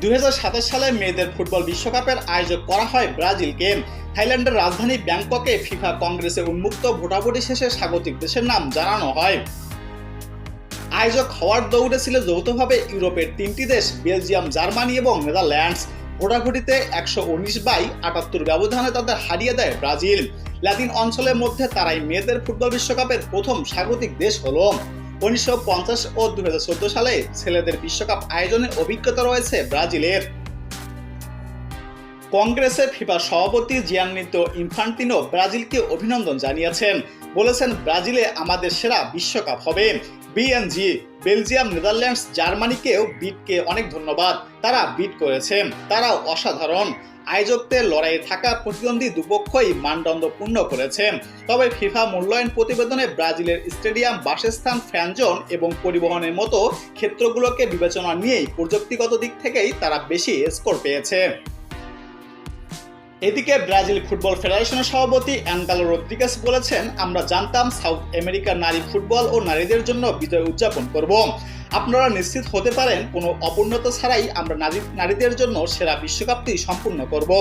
2027 সালে মেয়েদের ফুটবল বিশ্বকাপের আয়োজন করা হয় ব্রাজিলকে। থাইল্যান্ডের রাজধানী ব্যাংককে ফিফা কংগ্রেসে উন্মুক্ত ভোটাভুটি শেষে স্বাগতিক দেশের নাম জানানো হয়। আয়োজক হওয়ার দৌড়ে ছিল যৌথভাবে ইউরোপের 3টি দেশ বেলজিয়াম, জার্মানি এবং নেদারল্যান্ডস। ভোটাভুটিতে 119/78 ব্যবধানে তাদের হারিয়ে দেয় ব্রাজিল। লাতিন অঞ্চলের মধ্যে তারাই মেয়েদের ফুটবল বিশ্বকাপের প্রথম স্বাগতিক দেশ হল। 1950 ও 2014 সালে ছেলেদের বিশ্বকাপ আয়োজনের অভিজ্ঞতা রয়েছে ব্রাজিলের। কংগ্রেসে ফিফা সভাপতি জিয়ান্নিতো ইনফান্তিনো ব্রাজিলকে অভিনন্দন জানিয়েছেন। বলেছেন, ব্রাজিলে আমাদের সেরা বিশ্বকাপ হবে। বিএনজি, বেলজিয়াম, নেদারল্যান্ডস, জার্মানিকেও বিটকে অনেক ধন্যবাদ। তারা বিট করেছে, তারাও অসাধারণ। আয়োজকদের লড়াইয়ে থাকা প্রতিদ্বন্দ্বী দুপক্ষই মানদণ্ডপূর্ণ করেছে। তবে ফিফা মূল্যায়ন প্রতিবেদনে ব্রাজিলের স্টেডিয়াম, বাসস্থান, ফ্যানজোন এবং পরিবহনের মতো ক্ষেত্রগুলোকে বিবেচনা নিয়েই প্রযুক্তিগত দিক থেকেই তারা বেশি স্কোর পেয়েছে। এদিকে ব্রাজিল ফুটবল ফেডারেশনের সভাপতি অ্যানকালো রদ্রিগেস বলেছেন, আমরা জানতাম সাউথ আমেরিকার নারী ফুটবল ও নারীদের জন্য বিজয় উদযাপন করব। আপনারা নিশ্চিত হতে পারেন কোনো অপূর্ণতা ছাড়াই আমরা নারীদের জন্য সেরা বিশ্বকাপটি সম্পূর্ণ করব।